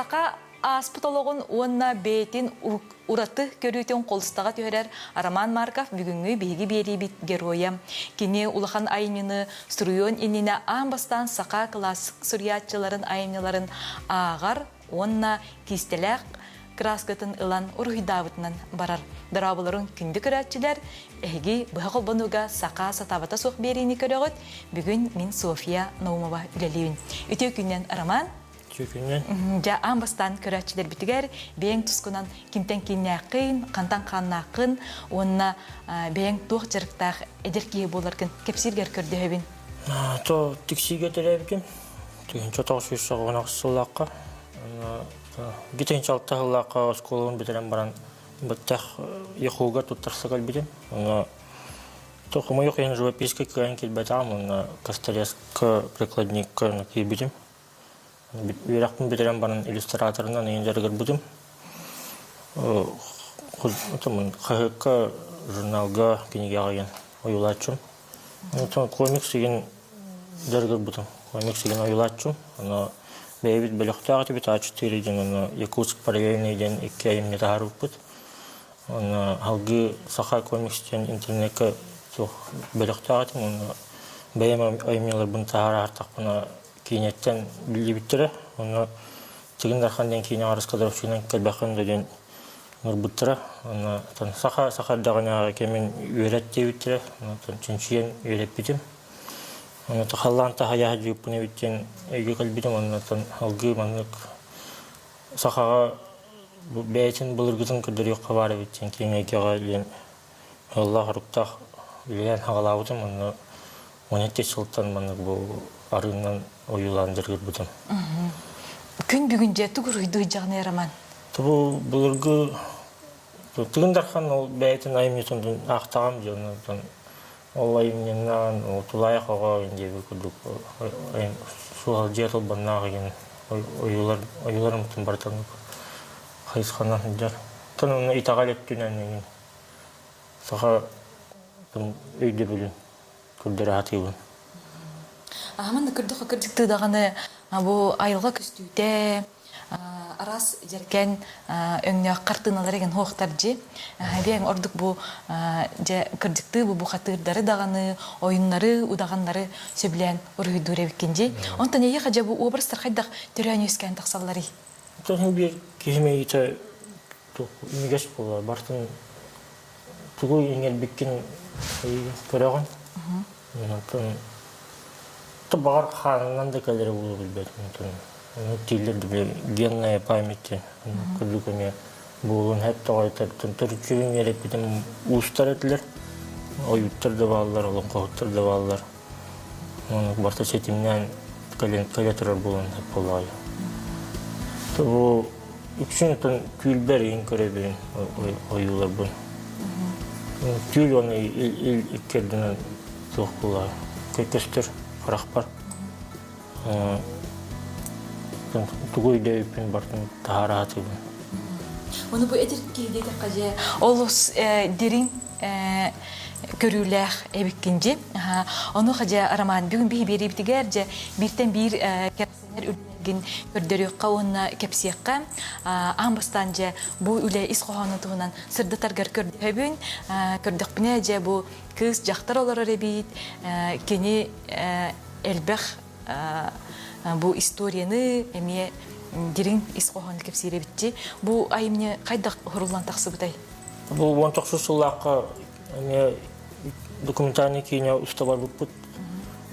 Saka aspitologun uonna beytin uratı körütün kolstağa törer Araman Markov бүгүнгү биги берибит героя. Кини улахан айнины струйон инine амбастан сака классик сурьятчыларын айныларын агар онна кистелек краскатын ылан урхидавытынан барар. Дарабыларын күнді көрәтчілер әйгі бұғыл бұнуға сака сатабата соқ берейіні көріғыт. Бүгін мен София Наумова үлелейін. Үтеу күннен Араман? Жа амбастан көрәтчілер бітігер, бейін тұскынан кемтен кейнәқін, қантан қаннақын, онына бейін тоқ жарықтақ әдеркейі боларкын кепсергер көрді өбін. То тіксиге төләбікім. Түген чотақ сөз соғығын ақсылаққа. Гитен чалтағылаққа осколығын бітірен баран бәттәқ еқуға тұттарсығал бітім. Тоқымы еқ ең живописке кәйін келбәтағым, кастарескі прикладникка кей бітім. Үйрақпын бітірен баран иллюстраторынан ендергер бітім. Қағыққа журналға кенеге ағайын ойылатшым. Комикс еген дәргер бітім. Комикс еген ойылатшым. Бәйбіт бәліқтағы бит А4 ден Якутск параллельныйден 2 айымны тағарып бұд. Халғы сақа комикстен интернетке бәліқтағы бәйім айымнелер бұн тағары артақ кейнеттен білді біттірі. Тегіндарханден кейіне арыз қадыровшынан кәлбәқында ден нұр бұттыры. Сақардағына кемен үйрет де біттірі. Чүншиен үйрет бітім. Халлан тахая жүйіппіне біттен әйге кәлбетім, оннан алғы маңық сақаға бәйтін бұлырғызын күрдері өққа бары біттен кейін әйгеға үлен Аллах ұрықтақ үлен ағалауытым, оны тез жылттан маңық бұл арыңнан ойыландырғыр бұдым. Күн бүгін жәті күрүйді жағын әраман? Бұлырғы түгіндархан бәйтін айымнетіңдің ақтағам жауынан Олайымнен тулайық оға ендегі күрдік суғал жетіл баннағы ген ойыларым түн бартанып қайысқанан жар. Түн оны итағал еттінен еген саға өйді білін күрдері атығын. Ағаманда күрдіқті дағаны бұл айылға күстүйте арас жеркен өңне қартыналар еген хоқтар же. Бәң ордық бұл күрдікті бұл қатырдары дағаны, ойынлары, удағанлары сөбілен ұрғыдыр әбіккен же. Онтан еге қажа бұл образдар қайдақ түрәне өскен тақсалары? Тұғын бір кезіме еті үмегеш болар. Бартын тұғы еңел біккен көріған. Бағар қанынан да кәлері болу білбәді. Тилерді біле генная памяти күрдікіне болуын әпті қайтар. Түрікшігін ерек бітім ұстар әтілер. Ойыттар да балылар, олың қоғыттар да балылар. Барта сетімнен кәлетірер болуын әп болуғай. Бұл үкшін күлбер ең көре берін ойылар бұл. Күл оны иккердінен соқ болуғай. Көкестір, қарақ бар. Тугой дөйпін бартын тағара атыбын. Оны бұл әдіркі дейді қаже, олыс дерін көріләқ әбіккенде. Оны қаже Араман бүгін бей бері бітігер же біртен бір кәпсенер үлген көрдері өққа онына кәпсияққа. Амбастан же бұл үлі іс қоғаны тұғынан сырдатарғар көрді өбін. Көрдіқ біне же бұл кыз жақтар олар әребейд. Кені әлбәқ бұл историяны әме дерін исқоғаны кепсире бітті. Бұл айымне қайдақ ғырулан тақсы бұтай? Бұл 19 жылаққа документальный кейіне ұстабар бұппыт.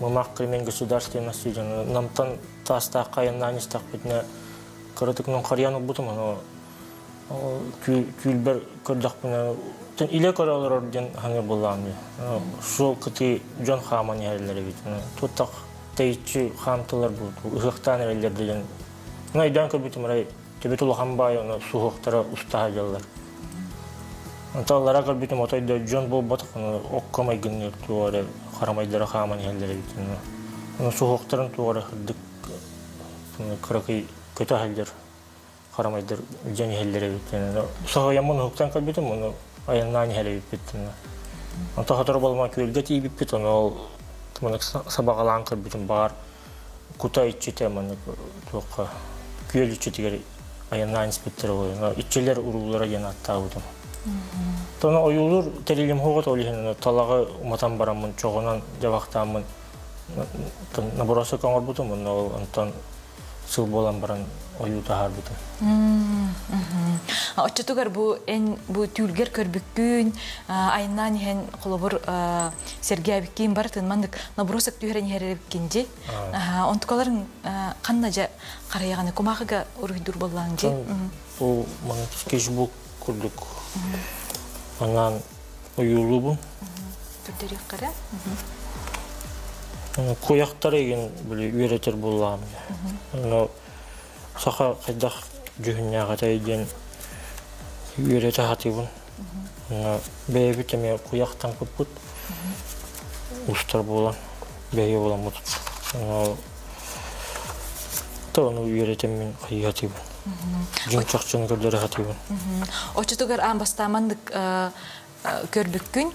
Мамақ кірмен государственности жаны. Намтан тастақ қайыннан істақ бітіне көрітікінің қарияны бұтым. Күлбір көрдіқ бұны. Иле көралар орден хаңы болғанды. Шол күті жон қаманы әрілері бітіне. Тоттақ тәйітші қамтылар бұл, ұғықтан әрелерді жен. Үйден көрбетім әрай, төбет ұлған бай, суғықтары ұстаға жалар. Таллара көрбетім отайды жон бол батық, оққамай гіннер туғары, қарамайдары қаман әлдері бітін. Суғықтарын туғары қырдық, қырықи көті әлдер, қарамайдар және әлдері бітін. Сұға ямын ұқтан көрбетім, аяннан әлі бітін. Тағатыр болма көлге тейбіп бітін, сабағалан кірбітін бар, құта итчете, көл итчетігер аянна инспектор ой. Ичелер урулара яна аттабытым. Тона оюлур терилим хогот олихин талага матан барамын чогонан жабактамын. Наборосы коңорбутум, но антон сыл болан баран ою тахарбытым. Очтугар бу тюлгер көрбүккүн айнан хен колобур Сергей Абикин бар тынмандык набросок түйрен херебкинди. Онткаларын каннажа караяганы комагыга ургуйдур боллаңжы. Бу мана скетчбук курдук. Анан оюлубун. Түрдөрүк кара. Кояктар еген биле үйрөтөр боллам. Но саха кайдах жүгүнняга тайден үйрөтө хатыбын. Бэбитеме кояктан көппүт. Устар болан, бэйе болан мут. Тону үйрөтем мен кайгатыбын. Жыңчакчын көрдөрө хатыбын. Очтугар амбастамандык көрбүккүн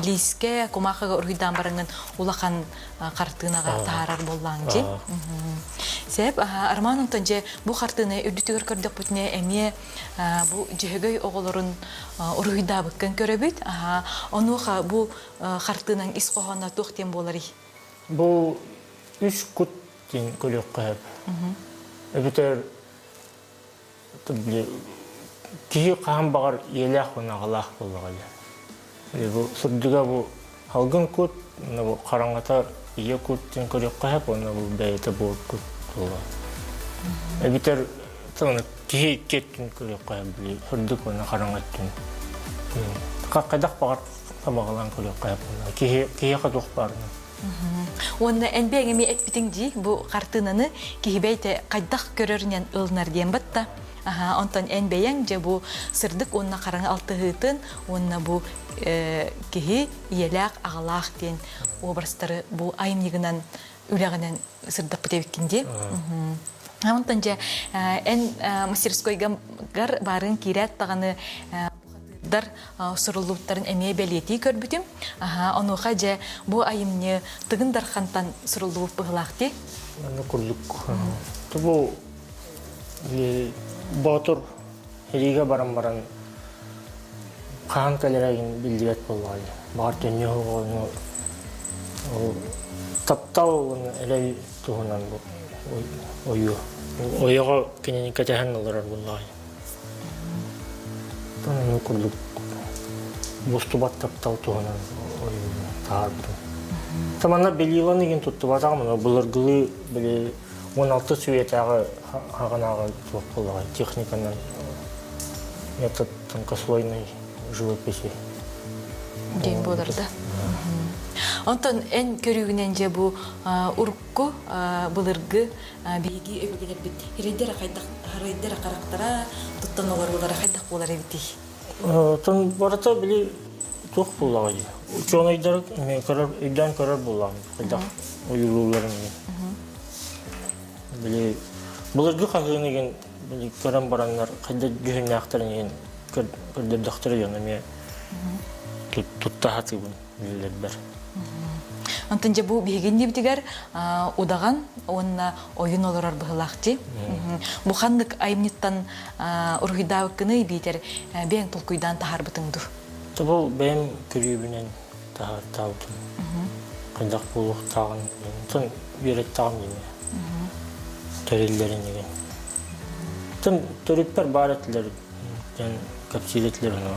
лиске комахага ургуйдан барыңын улахан картынага таарар боллаңжы. Сеп арманымтан же бу картыны үрдүтүгөр көрдөк бүтүнө эме бу жөһөгөй оголорун ургуйда быккын көрөбүт. Онуха бу картынын ис когона токтем болары. Бу 3 кут ден көлөк кайып. Эбитер кихи қаһан бағар елях онагалах боллагалар. Бу сүрдүгө бу алгын кут, бу караңата ие куттен көрөк кайып, оны бу бейте бот кут болла. Эбитер таны кихи кеттин көрөк кайып били, сүрдүк оны караңаттын. Кайдак бағар табагалан көрөк кайып, кихи кадук барны. Онна энбегеми этбитиңди бу картынаны кихибейте кайдак көрөрүнөн ылнар диен батта. Онтон энбеяң же бу сырдык онна караң алтыгытын, онна бу кихи иелак агалак ден образтары бу айымнигынан үлегенен сырдык битебиккинди. Онтон же эн мастерскойга барын кирет таганы дар сурулуттарын эмие белети көрбүтүм. Онуха же бу айымны тыгын дархантан сурулуп быгылакты. Аны курдук. Бу Батыр хелиге баран каан калерагин билдибет болгай. Бар төнө оны таптау эле тугунан ою. Ойого кенени катаһанналар болгай. Таны курдук. Бустубат таптау тугунан ою таарбы. Тамана белиланы ген тутту батагы, буларгылы биле 16 сүйетағы ағанағы жоқ болағай техниканың метод тонкослойный живописи. Ден боларды. Онтон эн көрігінен же бұл ұрыққы бұлырғы бейгі өбігілер бит. Херейдері қарақтара тұттан олар олары қайдақ болар әбіті? Тон барата білі тоқ болағай. Учен үйден көрір болағай. Қайдақ ойылуларын. Бұлырғы қағыны ген көрін баранлар қайда жүхін яқтарын ген көрдірдіқтірі еңі тұтта хатыбын білілер бір. Антон же бұл бейгенде бітігер удаған онына ойын оларар бұғылақты. Бұқандық айымниттан ұрғыда өкіні бейтер бәң тұлқыйдан тахар бұтыңды. Бұл бәйім көрейбінен тахар тауытын. Қайдақ бұлық тағын. Тұн үйрет тағын дене. Төрелерин деген. Тым төрөппер бар этилер, жан капсилетлер аны.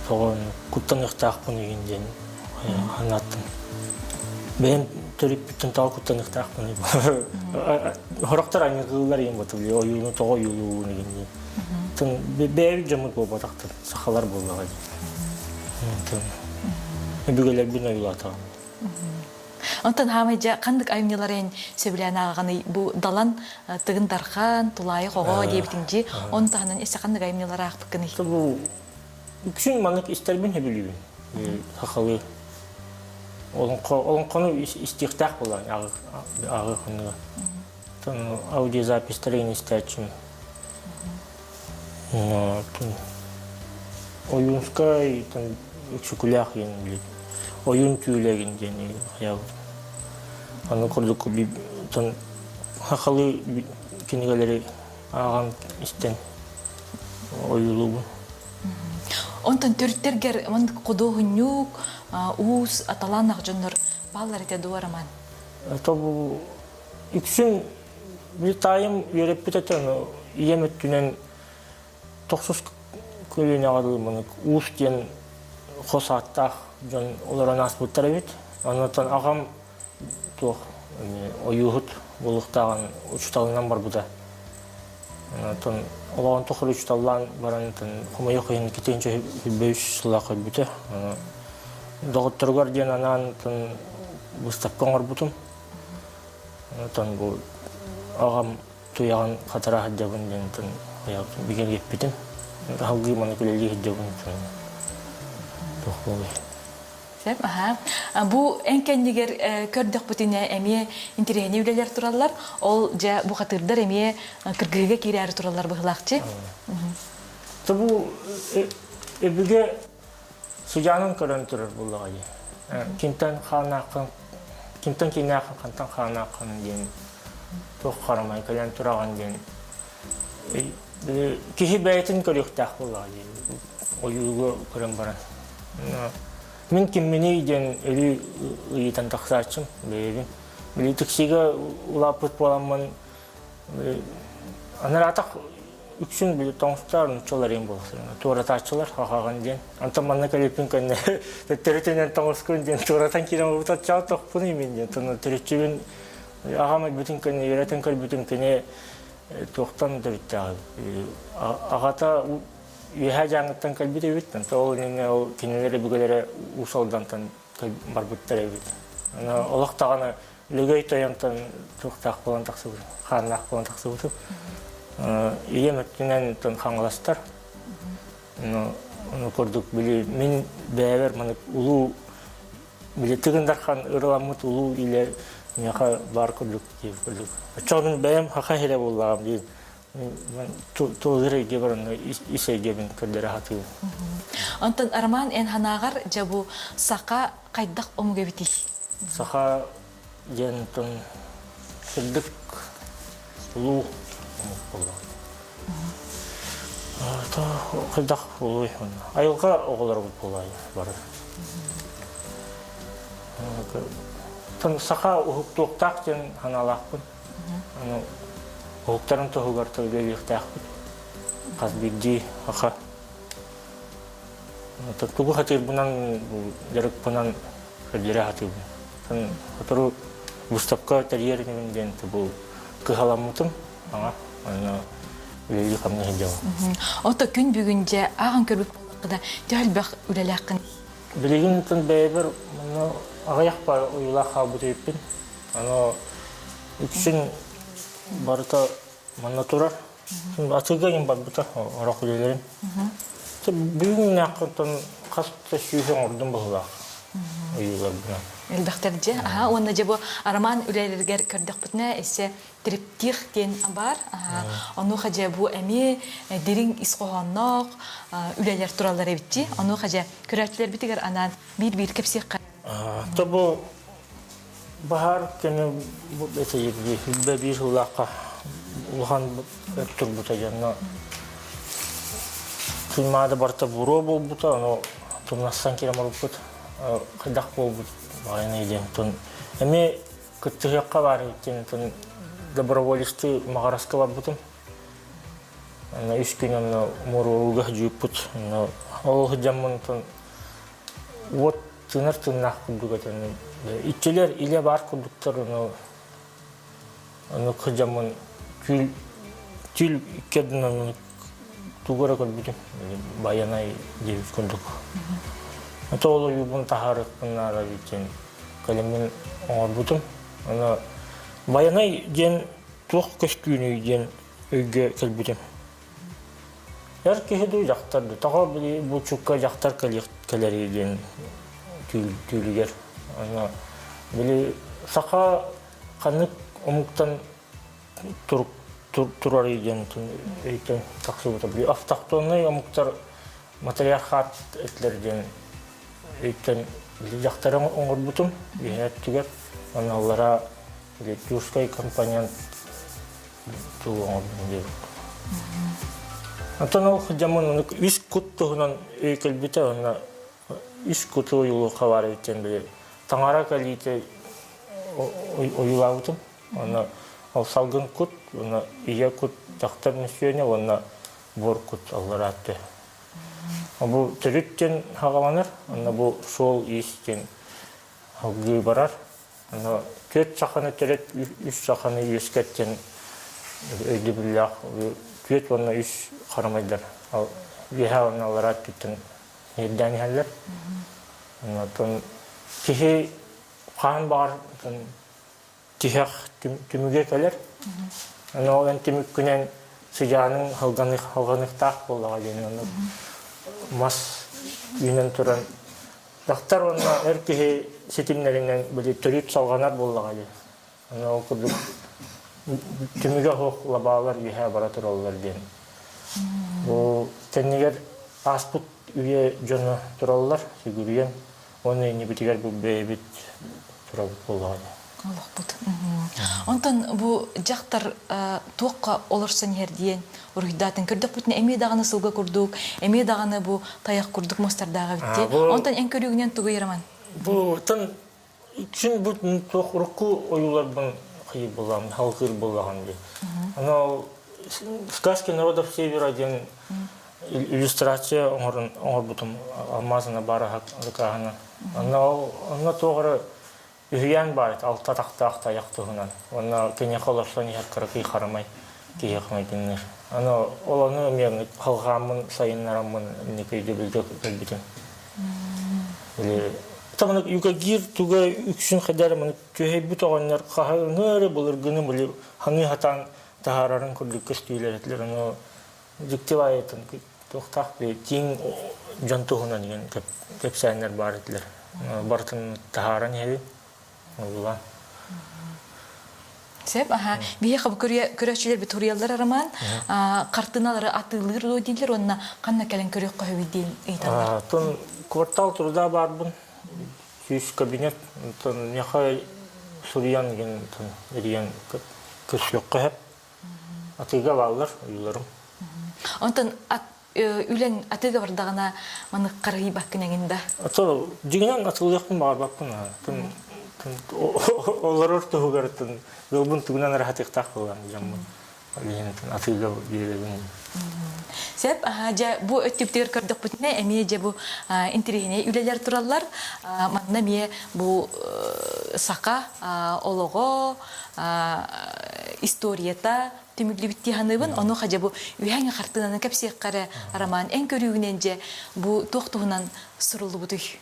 Тогон куттан ыктакпын дегенден анаттым. Мен төрөппүтүн таа куттан ыктакпын. Хорактар айныкылар эң батып, оюну тоо юлуу дегенден. Тым бэби жамыт болуп атактыр, сахалар болгай. Тым бүгөлөр бир оюлатам. Онтан хамайжа кандык айымныларын сөбілән ағаны бұл далан тыгын дархан, тулайы қоға дебітінжі, оның тағынан әсі кандык айымнылары ақ бұққыны? Бұл күшін манық істербін әбілейбін. Сақалы. Олың қону істіқтақ болан ағы қыныға. Аудиозапистерін істәтшім. Ойынскай үкшікілях ең біледі. Oyun tüylegen deni hayal. Аны көрдік хақалы кинигалери аған истен оюлугун. Онтон төрттергер мон кудугунюк уус аталан акжоннор баллар эте дуараман. Это бу иксин битайым ереппететен иеметтүнен 90 көлүнө алымын уус кен хосаттах жон олар нас буттар бит. Анатан агам тох оюхут булуктаган учталынан бар буда. Анатан олан тохру учталлан барантан хомойохын китенче беш сылакы бүте. Докторлар ден анан выставкан бар бутум. Анатан бу агам туяган катара хаджабын ден биген кеппитим. Халгы маны келели хаджабын тохлой. Сеп, бу энкендигер көрдөх бутине эми интерени үлелер тураллар, ол жа бу хатырдар эми кыргырыга кирәр тураллар быхлакчы. Бу эбиге суҗанын көрөн турар буллага. Кинтен ханакын, кинтен кинакын кантан ханакын ден тох карамай калан тураган ден. Кихи бәйтин көрөктак буллага. Оюго көрөн баран. Мен киммени ден эли ыйтан таксачым бебин. Били тиксиге улапыт боламын. Анаратак үксүн били тоңстарын чоларым болсын. Туратачылар хагаган ден. Антаманна калепин кенне теретенен тоңскун ден туратан кирем утат чалтак пуны мен ден. Тоны теречибин агамы бүтүн кенне еретен кал бүтүн кенне токтан дөрүттә. Агата Виха жаңыттан калбите биттен, ол кинелери бүгелері усалдантан бар бүттері бит. Олықтағаны лөгей тойымтан тұқтақ болан тақсы бұтым, қанақ болан тақсы бұтым. Ием өттінен қаңғыластар. Оны көрдік білі, мен бәйбер мұны ұлу, білі тігіндар қан ұрыламыт ұлу иле неқа бар көрдік дейіп көрдік. Чоғын бәйім хақа хеле болағым дейіп. Толгыры гебран исе гебин көрдөрө хатып. Антон Арман эн ханагар жабу сака кайдак омгебити. Сака жентон сырдык улуу болду. Та кайдак улуу. Айылга оголор болду бар. Тон сака уктуктак жен ханалакпын. Аны Оқтарын тоғығар тәуге вектәқпіт. Қазбекде ақа. Тұғы қатыр бұнан, дәрік бұнан көрдері қатыр бұн. Қатыру бұстапқа тәрерінен ден бұл қығаламытым. Аңа, үлелі қамны хеджауы. Ота күн бүгінже ағын көрбіп болақыда дәлбәқ үлеләқін. Білеген тұн бәйбір ағаяқ бар ұйыла қабыт өйіппін. Үксін барыта манна турар. Атыга ем бар бута орақ үлелерім. Бүгін нақынтан қасытта сүйген ордың бұғыла. Үйілер бұна. Элбәқтерде, онна жабы Арман үлелергер көрдік бұтына әсе триптих кен бар. Оны қажа бұ әме дерің исқоғаннақ үлелер туралар әбітті. Оны қажа көрәтілер бітігер анан бір кепсек қай. Табы Bahar kene bu betecek bir bir ulaka ulan öttür bu tajanna filmada barta buro bol buta no tunassan kira maruput kadak bol but bayana iden tun emi kıttıhyakka var için tun доброволисты Магараска var butun na 3 gün no moruga juput no o jammun tun вот тынар тыннах кудугатан ичелер иле бар кудуктар аны кыжамын тил кеднан тугара кылбытым баянай деп кундук атолу юбун тахарык нара бичен калемин орбутум аны баянай ден тук көскүнү ден өйгө келбитим яр кеду жактарды тага били бу чукка жактар келери ден tüylüger. Ana bile saka kanık omuktan turar eden eğitim taksıbıta bile aftaktonay omuktar materyal hat etlerden eğitim bile yaktarım onur butum. Bir tüger. Analara bile Juskay kampanyan тугоңор бинде. Антон ол жаман үс куттугунан өйкелбите онна үс кутту юлу хабар иттен биле. Таңара калите оюлаутым. Онна ол салгын кут, онна ия кут тактар несөне, онна бор кут алларатты. Бу төрүттен хагаланыр, онна бу шол истен алгы барар. Онна төт саханы төрөт, үс саханы ескеттен өйді біллях, төт онна үс қарамайдар. Ал виха онна алларат түттен неддәни хәлләр. Онна тон кихи қан бар, тихақ түміге кәлер. Онна олен түмік күнен сыжаның халғанықтақ болдыға дейін. Мас үйінен тұран. Дақтар онна әр кихи сетімлерінен білі түріп салғанар болдыға дейін. Онна ол күрдік түміге хоқ лабалар виха баратыр олар дейін. Ол тәннегер аспут үйе жоны тұралар, сүгірген. Оны не бітігер бұл бейбіт тұрабыт болдыға дейін. Allah bud. Ondan bu jaqtar toqqa olursan herdiyen urhidatan kirdik butun emi dağını sılga kurduk. Emi dağını bu tayaq kurduk mostardaga bitti. Ondan en körügünen tugu yaraman. Bu tan için bu toq ruku oyulardan kıyı bulan, halkır bulan diye. Ana сказки народов Севера ден иллюстрация оңор бутум алмазына бара ракагана. Она тоғыры Үйен бар, алта тақтақта яқтығынан. Оны кене қоларсан ер қырықи қарамай кейеқмайтыныр. Оланы мен қалғамын, сайыннарамын, некейді білдік білбітім. Таманы үйге гир, туға үксін қадарымын, түйе бүт оғанлар қағыныры болыр гүні білі, хаңы хатан тағарарын күрдік көстейлер етілер. Жүктеп айетін, тоқтақ бе, тең жантығынан деген кепсайынлар бар етілер. Бартын тағаран еді. Allah. Sep, bihe qabı köröççüler bir turiyallar araman, qartınaları atılır o deyirler, onunla qanna kelen körök qahı deyil eytanlar. Ton kvartal turda barbın, 100 kabinet, ton yaxa Suriyan gen, ton eriyen köslük qahı, atıga bağlar, uyularım. Ondan ülen atıga bardağına manı qarıyı bakın eginde? Atı, diginen atılıyaqın bağır bakın, Олар ортығы көріттін, ғылбын түгінен рахатықтақ болған жамын. Алиентін атыға береген. Сәп, бұл өттіптер көрдік бүтіне, әмей бұл интерегіне үлелер тұралар. Манна ме бұл сақа, олығы, историята, түміглі бітті ғаныбын. Оны қажа бұл үйәңі қартынан кәпсек қары араман ән көрігінен же бұл тоқтығынан сұрылы бұдық.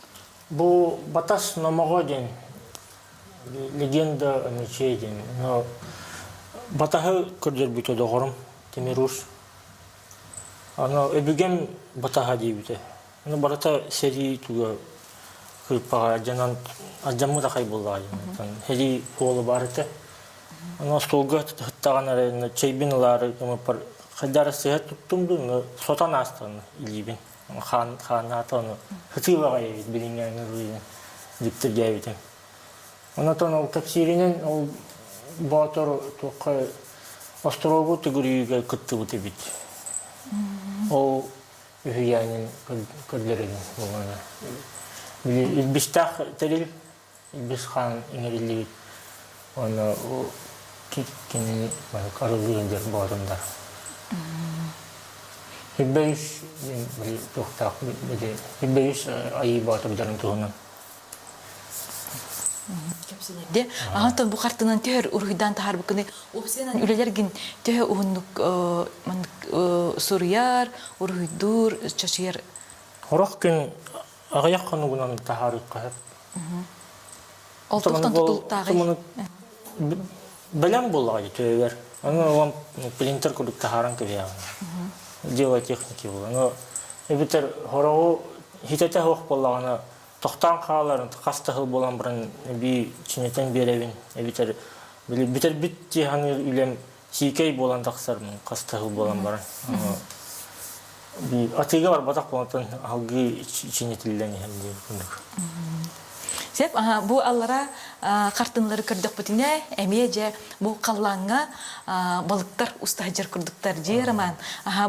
Бұл батас номаға ден, легенда о мече ден. Батағы көрдер бүті доғырым, Темируш. Өбіген батаға дей бүті. Барата сери туға қыпаға аджамы да қай болды ағайын. Сери қолы бар еті. Столға тұттаған әрі чайбинылары қайдары сыға тұттымды, сотан астаны илейбін. Қанаты оны хытываға ебет, білінген ұрыйын, диптерге ебетім. Онатон ол тапсиринен ол батыр тоққа острову түгірүйіге күтті бұты бет. Ол үйәнін көрдереген болғаны. Илбістақ тәрел, илбіс қан еңерілі бет. Оны ол кенені арылығындер бағырындар. Хиббейіш тоқтақ, хиббейіш айы батырдарын тұғынан. Де, ағантан бұл қартынан төхер ұрғыдан тағар бұқыны, опсенан үлелерген төхер ұғындық сұрияр, ұрғыдур, чашығар. Орақ күн ағаяқ қануғынан тағар ұққағыр. Олтықтан тұтылып тағай. Білем болғай төхер. Оны принтер күрдік тағаран көбе ағына. Дела техники бұл. Өбітер хорауы хитете хоқ болғаны тоқтан қағаларын қастығы болан бұрын бей чинетен беревін. Бітер бітті ғаны үлем сейкей болан тақсармын, қастығы болан бұрын. Атыға бар батақ болантын алғы чинетілден ехем дейін күндік. Сеп, бу аллара картынлары көрдік бүтіне, әмие же бу қаллаңа балықтар ұстажыр күрдіктар жиырман.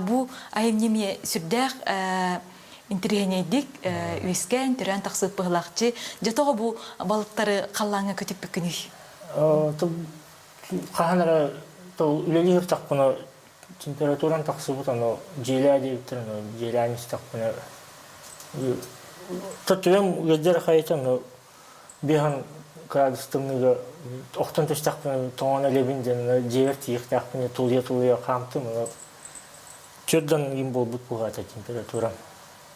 Бу айымнеме сүрдәқ интерегенейдік өскен түрен тақсып бұғылақчы. Жетоғы бу балықтары қаллаңа көтіп бүкіні? Қағанара үлелер тақпына температуран тақсыбыт, желя дейіптір, желянис тақпына. Тұттылым өздері қайтын, бихан градустығыныға оқтан төш тақпына тоңана лебінден жевер тиек тақпына тұлия қамтым. Чөрден ем бол бұт бұғата температурам.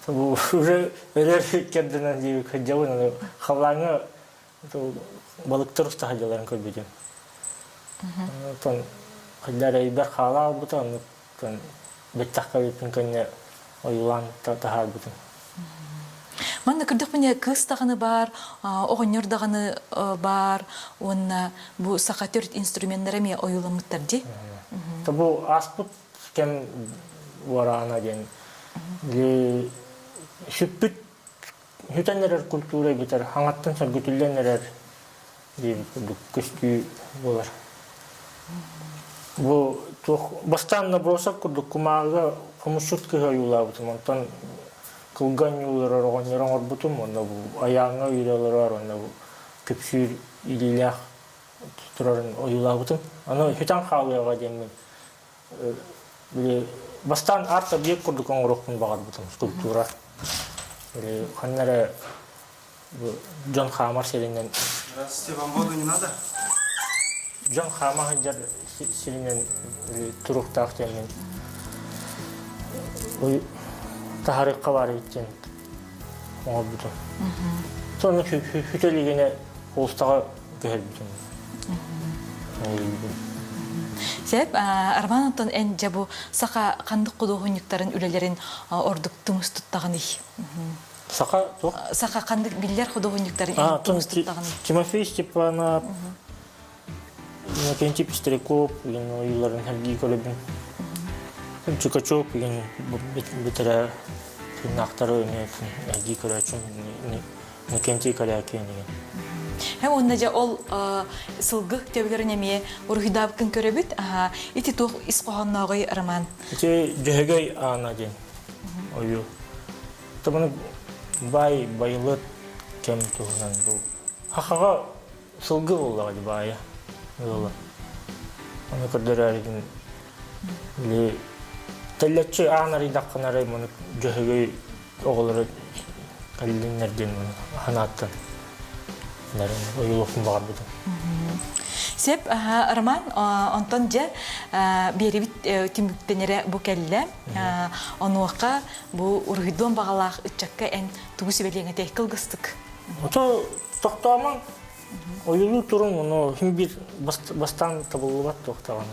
Уже өрер кердінен дейі көджауын, қалаңы балықтар ұста қадаларын көрбедем. Қадары бір қала бұтын, беттаққа өтін көне ойылан тағар бұтын. Манна күрдік міне кыз тағаны бар, оғынер дағаны бар, онна бұл сақатөрт инструменттері ме ойыламыттар де? Бұл аспыт кен варана ден. Шүппіт хүтәнерер культура бітер, хаңаттан сәргүтілденерер көстүй болар. Бұл бастан набросақ күрдік күмаға қомышшүткіға юла бұтым, онтан кылган юларар оғанеран орбутым, онда бұл аяңа үйрелерар, онда бұл көпшір илилях тұрарын ойыла бұтым. Аны хүтән қауыяға демін. Бастан арта бек күрдік оңырықпын бағар бұтым, скульптура. Қаннары Джон Хамар серінен... Здравствуйте, вам воду не надо? Джон Хамар серінен тұрықтақ жәнмен. Тахарыққа бар еттен оңыр бұтым. Соны хүтелігіне қолыстаға көхер бұтым. Сәп, Арман Антон ән жабу сақа қандық құдуғынықтарын үлелерін ордық тұмыс тұттағаны. Сақа тоқ? Сақа қандық білдер құдуғынықтарын ән тұмыс тұттағаны. Тимофей Степанов, Иннокентий Пестряков, үйлерін әргей көлібін. Чукачев, бітірі нақтары әргей көләчін, Иннокентий Калякен. Hem onnaca ol sılgı tevlerin emiye urhidabkın körübüt, iti tuğ isqoğannağı araman. İti cöhegey ana den, oyu. Tabanı bayılıt kem tuğunan bu. Haqağa sılgı olağı baya. Yola. Onu kadar arayın. Telletçi anarı daqqanarı bunu cöhegey oğulları kallinlerden hanattan. Oyuluqsun bağır budur. Sep, Arman, ondan ja beribit tümüktenere bu kelle. Onu vaqa bu urhidon bağalaq ütçakka en tuğu sebeliğine tehkil gıstık. Ото тоқтаман oyulu turun onu hem bir bastan tabuluvat toxtağın.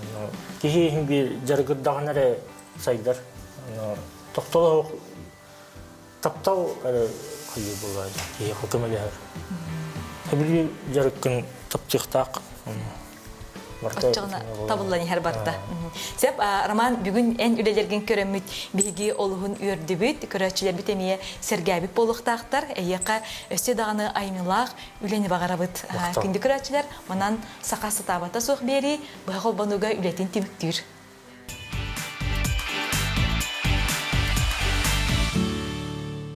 Kehi hem bir jargırdağınara saydar. Toxtalı taptav kıyı bulaydı. Kehi hükümeli her. Tabii jargın taptığtaq. Отчығына табылланы her barda. Sep, Arman, bugün en ülelergin körömüt bilgi oluğun ürdübüt, köröçüler bitemeye sergabip boluqtaqtar, eyyaka öste dağını aymilaq, üleni bağarabıt. Kündü köröçüler, manan saqası tabata soğ beri, bağıl banuga ületin timіктür.